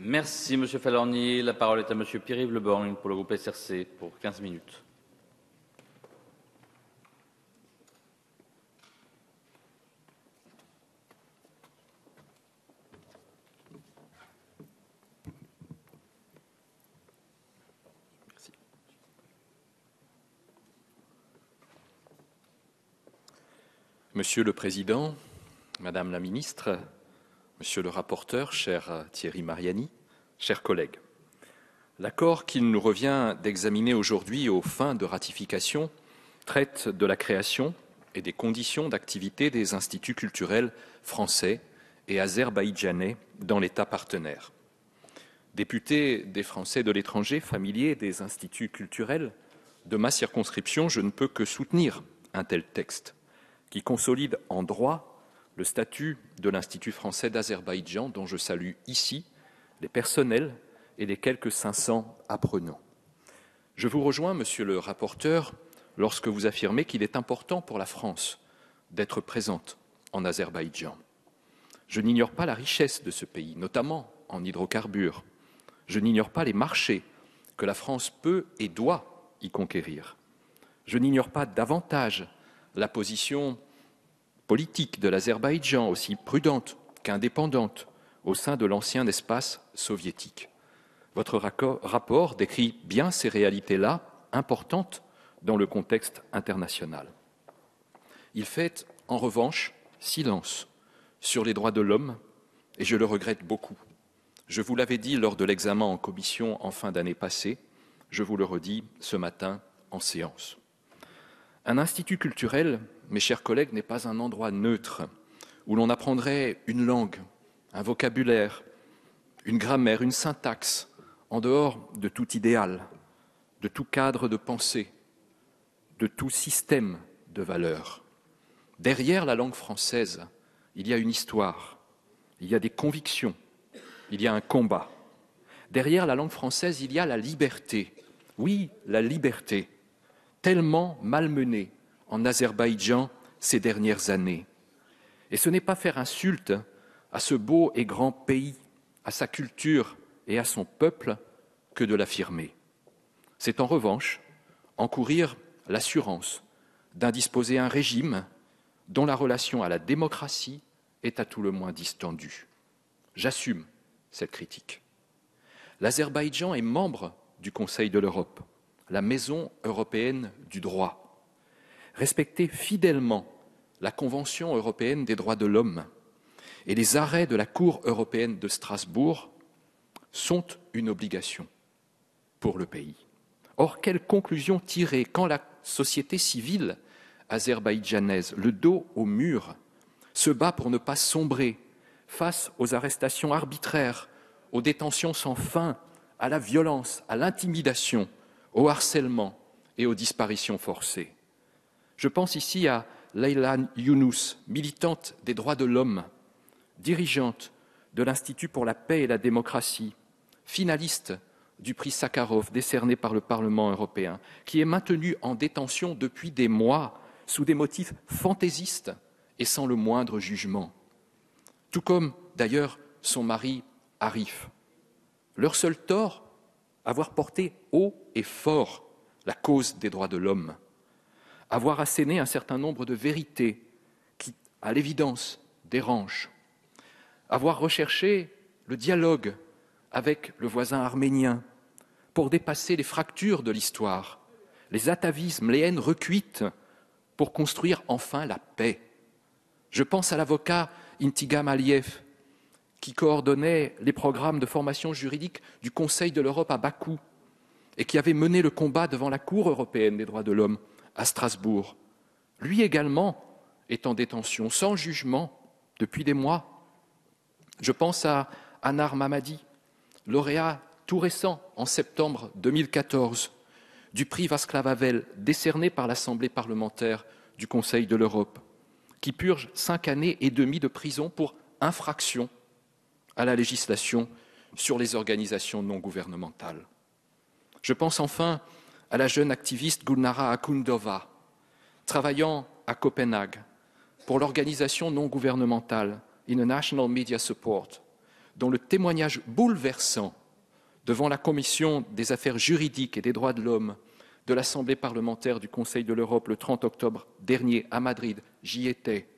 Merci, Monsieur Falorni. La parole est à Monsieur Pierre-Yves Le Borgne pour le groupe SRC pour 15 minutes. Monsieur le Président, Madame la Ministre, Monsieur le rapporteur, cher Thierry Mariani, chers collègues, l'accord qu'il nous revient d'examiner aujourd'hui aux fins de ratification traite de la création et des conditions d'activité des instituts culturels français et azerbaïdjanais dans l'État partenaire. Député des Français de l'étranger, familier des instituts culturels de ma circonscription, je ne peux que soutenir un tel texte qui consolide en droit le statut de l'Institut français d'Azerbaïdjan, dont je salue ici les personnels et les quelques 500 apprenants. Je vous rejoins, monsieur le rapporteur, lorsque vous affirmez qu'il est important pour la France d'être présente en Azerbaïdjan. Je n'ignore pas la richesse de ce pays, notamment en hydrocarbures. Je n'ignore pas les marchés que la France peut et doit y conquérir. Je n'ignore pas davantage la position politique de l'Azerbaïdjan, aussi prudente qu'indépendante, au sein de l'ancien espace soviétique. Votre rapport décrit bien ces réalités-là, importantes dans le contexte international. Il fait, en revanche, silence sur les droits de l'homme, et je le regrette beaucoup. Je vous l'avais dit lors de l'examen en commission en fin d'année passée, je vous le redis ce matin en séance. Un institut culturel, mes chers collègues, n'est pas un endroit neutre où l'on apprendrait une langue, un vocabulaire, une grammaire, une syntaxe, en dehors de tout idéal, de tout cadre de pensée, de tout système de valeurs. Derrière la langue française, il y a une histoire, il y a des convictions, il y a un combat. Derrière la langue française, il y a la liberté. Oui, la liberté, tellement malmenée en Azerbaïdjan ces dernières années. Et ce n'est pas faire insulte à ce beau et grand pays, à sa culture et à son peuple que de l'affirmer. C'est en revanche encourir l'assurance d'indisposer un régime dont la relation à la démocratie est à tout le moins distendue. J'assume cette critique. L'Azerbaïdjan est membre du Conseil de l'Europe, la maison européenne du droit. Respecter fidèlement la Convention européenne des droits de l'homme et les arrêts de la Cour européenne de Strasbourg sont une obligation pour le pays. Or, quelle conclusion tirer quand la société civile azerbaïdjanaise, le dos au mur, se bat pour ne pas sombrer face aux arrestations arbitraires, aux détentions sans fin, à la violence, à l'intimidation, au harcèlement et aux disparitions forcées. Je pense ici à Leyla Younous, militante des droits de l'homme, dirigeante de l'Institut pour la paix et la démocratie, finaliste du prix Sakharov décerné par le Parlement européen, qui est maintenue en détention depuis des mois sous des motifs fantaisistes et sans le moindre jugement. Tout comme, d'ailleurs, son mari Arif. Leur seul tort, avoir porté haut et fort la cause des droits de l'homme, avoir asséné un certain nombre de vérités qui, à l'évidence, dérangent, avoir recherché le dialogue avec le voisin arménien pour dépasser les fractures de l'histoire, les atavismes, les haines recuites, pour construire enfin la paix. Je pense à l'avocat Intigam Aliyev, qui coordonnait les programmes de formation juridique du Conseil de l'Europe à Bakou et qui avait mené le combat devant la Cour européenne des droits de l'homme à Strasbourg. Lui également est en détention, sans jugement, depuis des mois. Je pense à Anar Mamadi, lauréat tout récent, en septembre 2014, du prix Václav Havel, décerné par l'Assemblée parlementaire du Conseil de l'Europe, qui purge 5 années et demie de prison pour infraction à la législation sur les organisations non gouvernementales. Je pense enfin à la jeune activiste Gulnara Akundova, travaillant à Copenhague pour l'organisation non gouvernementale International Media Support, dont le témoignage bouleversant devant la Commission des affaires juridiques et des droits de l'homme de l'Assemblée parlementaire du Conseil de l'Europe le 30 octobre dernier à Madrid, j'y étais,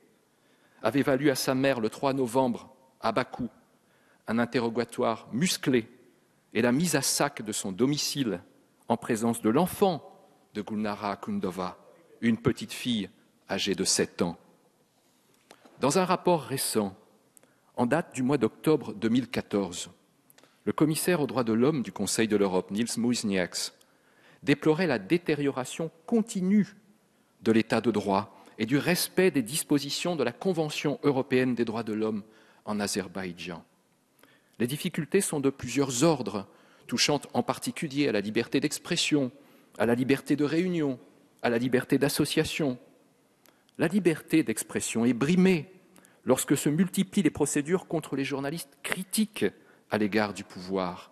avait valu à sa mère le 3 novembre à Bakou un interrogatoire musclé et la mise à sac de son domicile en présence de l'enfant de Gulnara Akundova, une petite fille âgée de 7 ans. Dans un rapport récent, en date du mois d'octobre 2014, le commissaire aux droits de l'homme du Conseil de l'Europe, Nils Muizhnieks, déplorait la détérioration continue de l'état de droit et du respect des dispositions de la Convention européenne des droits de l'homme en Azerbaïdjan. Les difficultés sont de plusieurs ordres, touchant en particulier à la liberté d'expression, à la liberté de réunion, à la liberté d'association. La liberté d'expression est brimée lorsque se multiplient les procédures contre les journalistes critiques à l'égard du pouvoir.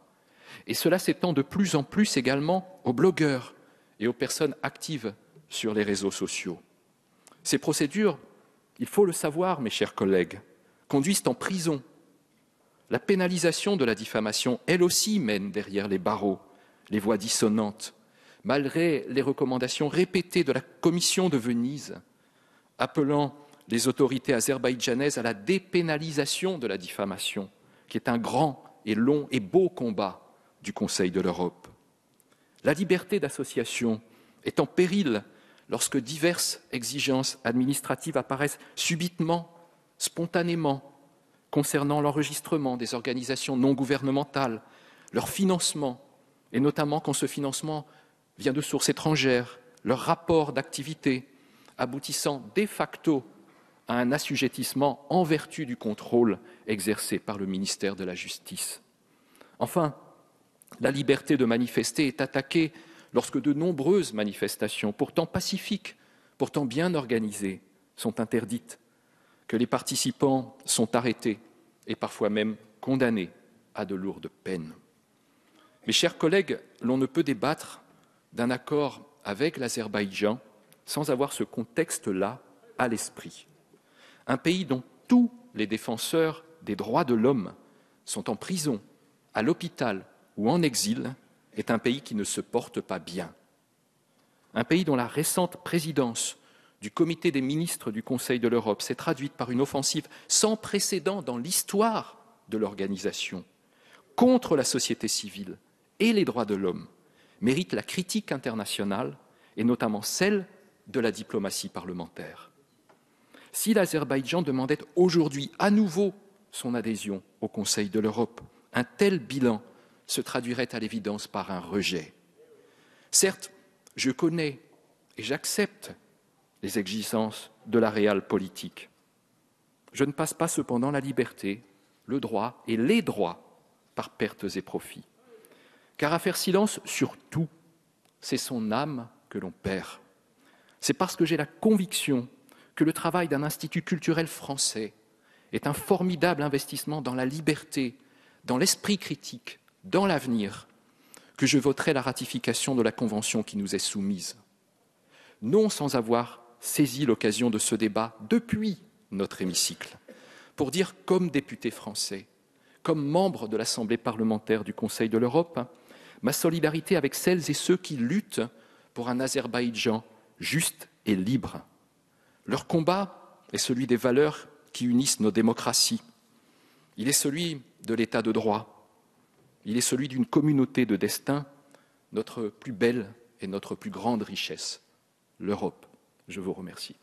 Et cela s'étend de plus en plus également aux blogueurs et aux personnes actives sur les réseaux sociaux. Ces procédures, il faut le savoir, mes chers collègues, conduisent en prison. La pénalisation de la diffamation, elle aussi, mène derrière les barreaux les voix dissonantes, malgré les recommandations répétées de la Commission de Venise, appelant les autorités azerbaïdjanaises à la dépénalisation de la diffamation, qui est un grand et long et beau combat du Conseil de l'Europe. La liberté d'association est en péril lorsque diverses exigences administratives apparaissent subitement, spontanément, concernant l'enregistrement des organisations non gouvernementales, leur financement, et notamment quand ce financement vient de sources étrangères, leur rapport d'activité, aboutissant de facto à un assujettissement en vertu du contrôle exercé par le ministère de la Justice. Enfin, la liberté de manifester est attaquée lorsque de nombreuses manifestations, pourtant pacifiques, pourtant bien organisées, sont interdites, que les participants sont arrêtés et parfois même condamnés à de lourdes peines. Mes chers collègues, l'on ne peut débattre d'un accord avec l'Azerbaïdjan sans avoir ce contexte-là à l'esprit. Un pays dont tous les défenseurs des droits de l'homme sont en prison, à l'hôpital ou en exil, est un pays qui ne se porte pas bien. Un pays dont la récente présidence du comité des ministres du Conseil de l'Europe s'est traduite par une offensive sans précédent dans l'histoire de l'organisation contre la société civile et les droits de l'homme, mérite la critique internationale et notamment celle de la diplomatie parlementaire. Si l'Azerbaïdjan demandait aujourd'hui à nouveau son adhésion au Conseil de l'Europe, un tel bilan se traduirait à l'évidence par un rejet. Certes, je connais et j'accepte les exigences de la réelle politique. Je ne passe pas cependant la liberté, le droit et les droits par pertes et profits. Car à faire silence sur tout, c'est son âme que l'on perd. C'est parce que j'ai la conviction que le travail d'un institut culturel français est un formidable investissement dans la liberté, dans l'esprit critique, dans l'avenir, que je voterai la ratification de la Convention qui nous est soumise. Non sans avoir saisi l'occasion de ce débat depuis notre hémicycle, pour dire comme député français, comme membre de l'Assemblée parlementaire du Conseil de l'Europe, ma solidarité avec celles et ceux qui luttent pour un Azerbaïdjan juste et libre. Leur combat est celui des valeurs qui unissent nos démocraties. Il est celui de l'État de droit. Il est celui d'une communauté de destin, notre plus belle et notre plus grande richesse, l'Europe. Je vous remercie.